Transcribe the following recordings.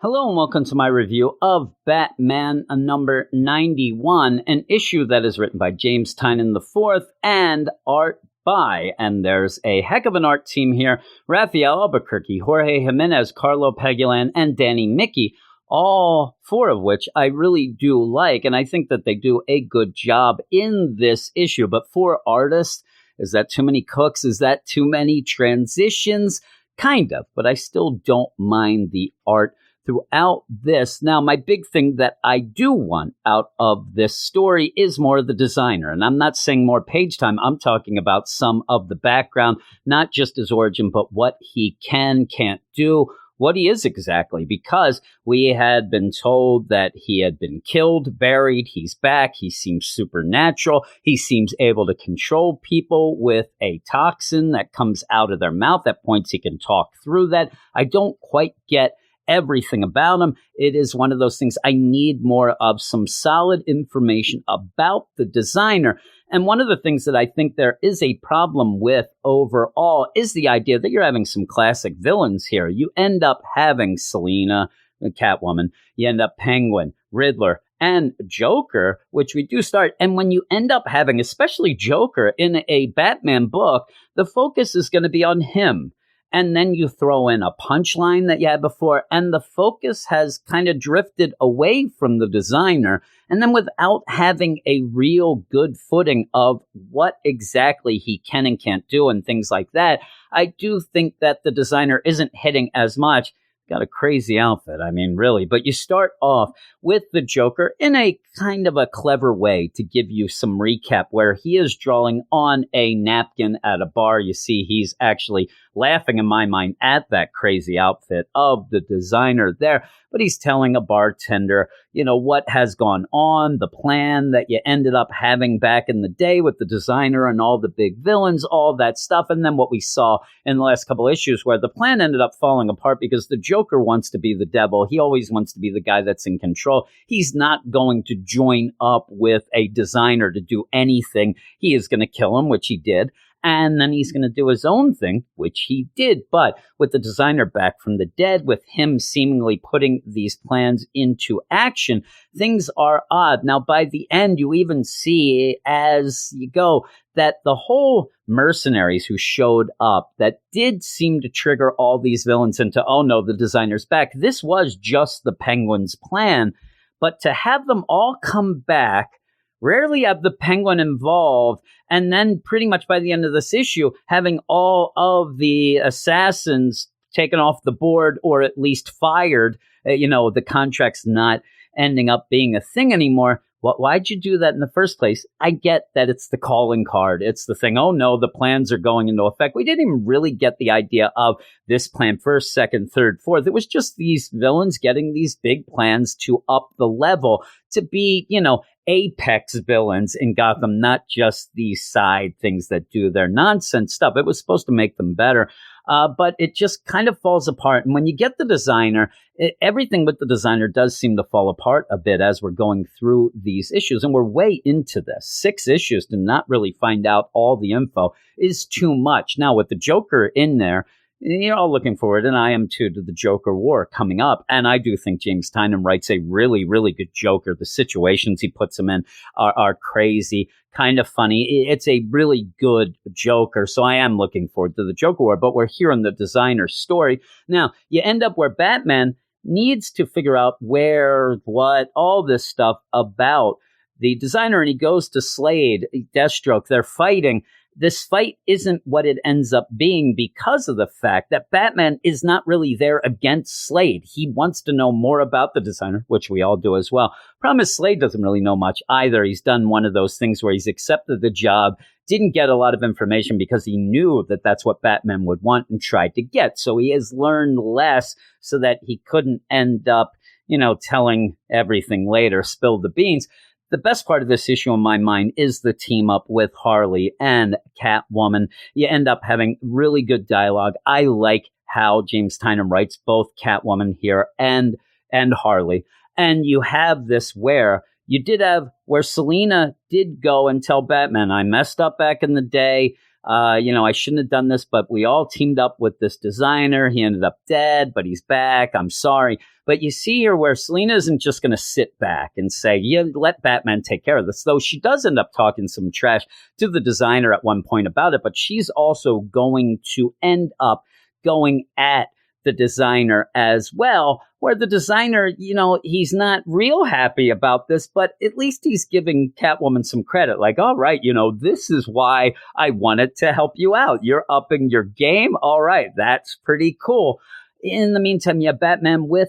Hello and welcome to my review of Batman number 91, an issue that is written by James Tynion IV and art by, and there's a heck of an art team here, Rafael Albuquerque, Jorge Jimenez, Carlo Pagulan, and Danny Miki, all four of which I really do like, and I think that they do a good job in this issue. But for artists, is that too many cooks? Is that too many transitions? Kind of, but I still don't mind the art throughout this. Now, my big thing that I do want out of this story is more of the designer. And I'm not saying more page time. I'm talking about some of the background, not just his origin, but what he can't do, what he is exactly, because we had been told that he had been killed, buried, he's back, he seems supernatural, he seems able to control people with a toxin that comes out of their mouth at points he can talk through that. I don't quite get everything about him. It is one of those things I need more of, some solid information about the designer. And one of the things that I think there is a problem with overall is the idea that you're having some classic villains here. You end up having Selina, Catwoman, you end up Penguin, Riddler, and Joker, which we do start. And when you end up having, especially Joker, in a Batman book, the focus is going to be on him. And then you throw in a punchline that you had before, and the focus has kind of drifted away from the designer. And then without having a real good footing of what exactly he can and can't do and things like that, I do think that the designer isn't hitting as much. Got a crazy outfit, I mean, really. But you start off with the Joker in a kind of a clever way to give you some recap where he is drawing on a napkin at a bar. You see he's actually laughing, in my mind, at that crazy outfit of the designer there. But he's telling a bartender, what has gone on, the plan that you ended up having back in the day with the designer and all the big villains, all that stuff. And then what we saw in the last couple issues where the plan ended up falling apart because the Joker wants to be the devil. He always wants to be the guy that's in control. He's not going to join up with a designer to do anything. He is going to kill him, which he did. And then he's going to do his own thing, which he did. But with the designer back from the dead, with him seemingly putting these plans into action, things are odd. Now, by the end, you even see as you go that the whole mercenaries who showed up that did seem to trigger all these villains into, oh no, the designer's back. This was just the Penguin's plan. But to have them all come back, rarely have the Penguin involved, and then pretty much by the end of this issue, having all of the assassins taken off the board or at least fired, the contract's not ending up being a thing anymore. Why'd you do that in the first place? I get that it's the calling card. It's the thing, oh no, the plans are going into effect. We didn't even really get the idea of this plan first, second, third, fourth. It was just these villains getting these big plans to up the level to be, apex villains in Gotham, not just these side things that do their nonsense stuff. It was supposed to make them better. But it just kind of falls apart. And when you get the designer, everything with the designer does seem to fall apart a bit as we're going through these issues. And we're way into this. 6 issues to not really find out all the info is too much. Now, with the Joker in there, you're all looking forward, and I am too, to the Joker War coming up. And I do think James Tynion writes a really, really good Joker. The situations he puts him in are crazy, kind of funny. It's a really good Joker. So I am looking forward to the Joker War, but we're here in the designer story. Now, you end up where Batman needs to figure out where, what, all this stuff about the designer, and he goes to Slade, Deathstroke, they're fighting. This fight isn't what it ends up being because of the fact that Batman is not really there against Slade. He wants to know more about the designer, which we all do as well. Problem is, Slade doesn't really know much either. He's done one of those things where he's accepted the job, didn't get a lot of information because he knew that that's what Batman would want and tried to get. So he has learned less so that he couldn't end up, telling everything later, spill the beans. The best part of this issue in my mind is the team up with Harley and Catwoman. You end up having really good dialogue. I like how James Tynion writes both Catwoman here and Harley. And you have this where Selina did go and tell Batman, I messed up back in the day. I shouldn't have done this, but we all teamed up with this designer. He ended up dead, but he's back. I'm sorry. But you see here where Selina isn't just going to sit back and say, yeah, let Batman take care of this. Though she does end up talking some trash to the designer at one point about it, but she's also going to end up going at the designer as well, where the designer, he's not real happy about this, but at least he's giving Catwoman some credit. Like, all right, this is why I wanted to help you out. You're upping your game. All right, that's pretty cool. In the meantime, you have Batman with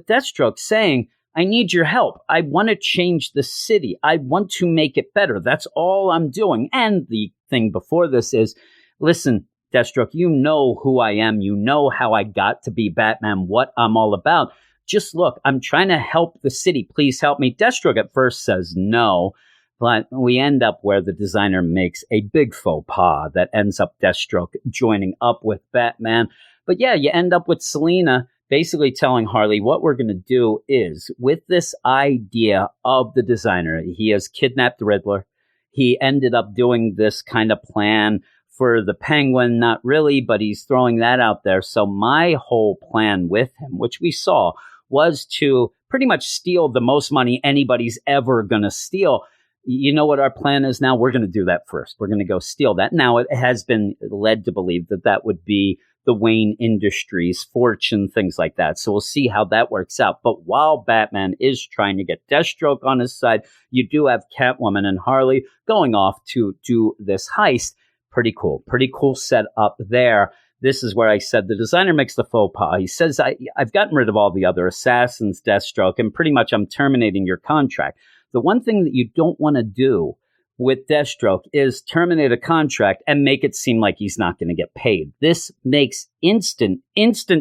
Deathstroke saying, I need your help. I want to change the city. I want to make it better. That's all I'm doing. And the thing before this is, listen, Deathstroke, you know who I am. You know how I got to be Batman, what I'm all about. Just look, I'm trying to help the city. Please help me. Deathstroke at first says no, but we end up where the designer makes a big faux pas that ends up Deathstroke joining up with Batman. But yeah, you end up with Selina basically telling Harley what we're going to do is, with this idea of the designer, he has kidnapped the Riddler. He ended up doing this kind of plan for the Penguin, not really, but he's throwing that out there. So my whole plan with him, which we saw, was to pretty much steal the most money anybody's ever going to steal. You know what our plan is now? We're going to do that first. We're going to go steal that. Now, it has been led to believe that that would be the Wayne Industries fortune, things like that. So we'll see how that works out. But while Batman is trying to get Deathstroke on his side, you do have Catwoman and Harley going off to do this heist. Pretty cool setup there. This is where I said the designer makes the faux pas. He says, I've gotten rid of all the other assassins, Deathstroke, and pretty much I'm terminating your contract. The one thing that you don't want to do with Deathstroke is terminate a contract and make it seem like he's not going to get paid. This makes instant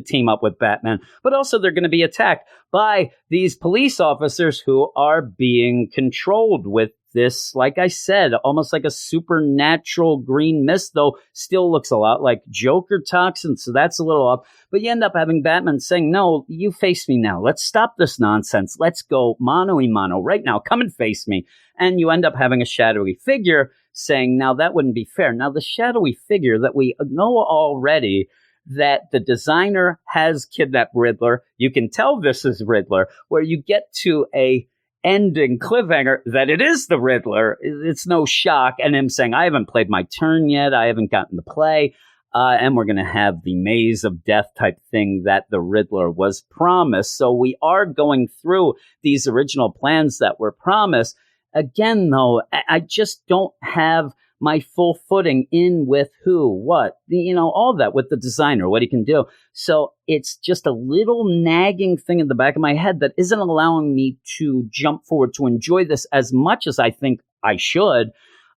team up with Batman, but also they're going to be attacked by these police officers who are being controlled with this, like I said, almost like a supernatural green mist, though still looks a lot like Joker toxin, so that's a little off. But you end up having Batman saying, no, you face me now. Let's stop this nonsense. Let's go mano-a-mano right now. Come and face me. And you end up having a shadowy figure saying, now that wouldn't be fair. Now the shadowy figure that we know already that the designer has kidnapped Riddler. You can tell this is Riddler, where you get to a ending cliffhanger that it is the Riddler. It's no shock. And him saying, I haven't played my turn yet. I haven't gotten to play. And we're going to have the maze of death type thing that the Riddler was promised. So we are going through these original plans that were promised. Again, though, I just don't have my full footing in with who, what, all that with the designer, what he can do. So it's just a little nagging thing in the back of my head that isn't allowing me to jump forward to enjoy this as much as I think I should.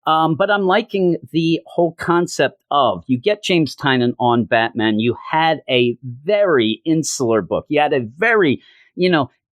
But I'm liking the whole concept of, you get James Tynion on Batman. You had a very insular book. You had a very,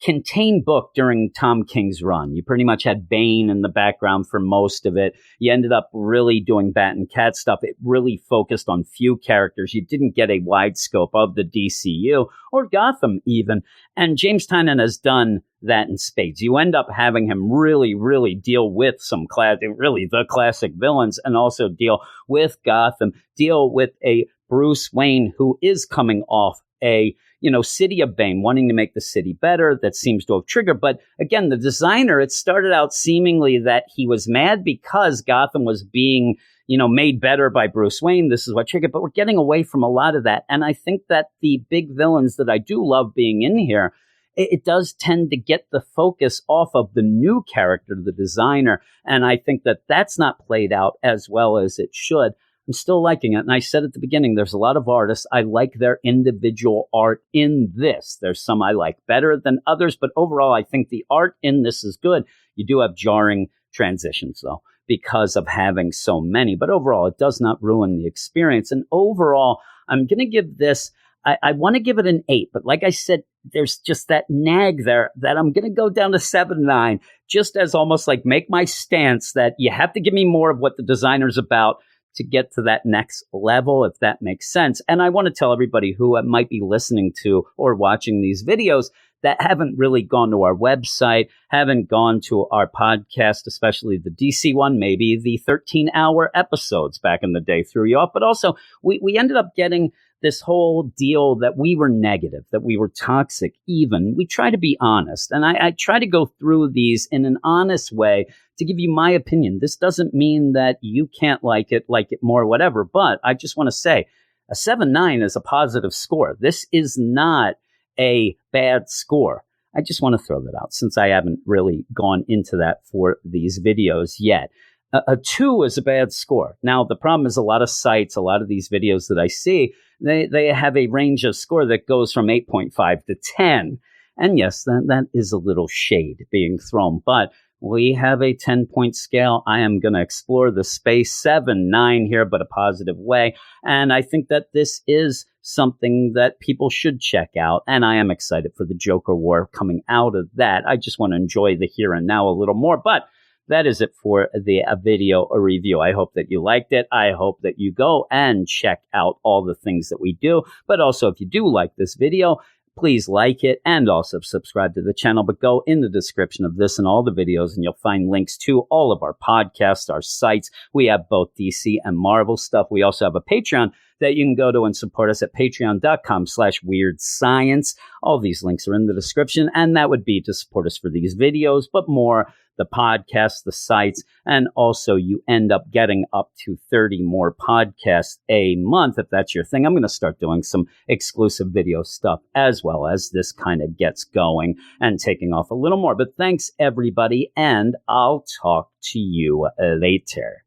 contained book during Tom King's run. You pretty much had Bane in the background for most of it. You ended up really doing Bat and Cat stuff. It really focused on few characters. You didn't get a wide scope of the DCU or Gotham even. And James Tynion has done that in spades. You end up having him really, really deal with some the classic villains, and also deal with Gotham, deal with a Bruce Wayne who is coming off a City of Bane, wanting to make the city better. That seems to have triggered. But again, the designer, it started out seemingly that he was mad because Gotham was being, made better by Bruce Wayne. This is what triggered. But we're getting away from a lot of that. And I think that the big villains that I do love being in here, it does tend to get the focus off of the new character, the designer. And I think that that's not played out as well as it should. I'm still liking it. And I said at the beginning, there's a lot of artists. I like their individual art in this. There's some I like better than others, but overall, I think the art in this is good. You do have jarring transitions, though, because of having so many. But overall, it does not ruin the experience. And overall, I'm going to give this, I want to give it an 8. But like I said, there's just that nag there that I'm going to go down to 7-9, just as almost like make my stance that you have to give me more of what the designer's about to get to that next level, if that makes sense. And I want to tell everybody who might be listening to or watching these videos that haven't really gone to our website, haven't gone to our podcast, especially the DC one, maybe the 13-hour episodes back in the day threw you off. But also, we ended up getting this whole deal that we were negative, that we were toxic even. We try to be honest. And I try to go through these in an honest way to give you my opinion. This doesn't mean that you can't like it more, whatever. But I just want to say a 7.9 is a positive score. This is not a bad score. I just want to throw that out since I haven't really gone into that for these videos yet. A 2 is a bad score. Now, the problem is a lot of sites, a lot of these videos that I see, they have a range of score that goes from 8.5 to 10. And yes, that is a little shade being thrown. But we have a 10-point scale. I am going to explore the space 7.9 here, but a positive way. And I think that this is something that people should check out. And I am excited for the Joker War coming out of that. I just want to enjoy the here and now a little more. But that is it for the video review. I hope that you liked it. I hope that you go and check out all the things that we do. But also, if you do like this video, please like it and also subscribe to the channel. But go in the description of this and all the videos and you'll find links to all of our podcasts, our sites. We have both DC and Marvel stuff. We also have a Patreon that you can go to and support us at patreon.com/weirdscience. All these links are in the description, and that would be to support us for these videos, but more the podcasts, the sites, and also you end up getting up to 30 more podcasts a month if that's your thing. I'm going to start doing some exclusive video stuff as well as this kind of gets going and taking off a little more. But thanks, everybody, and I'll talk to you later.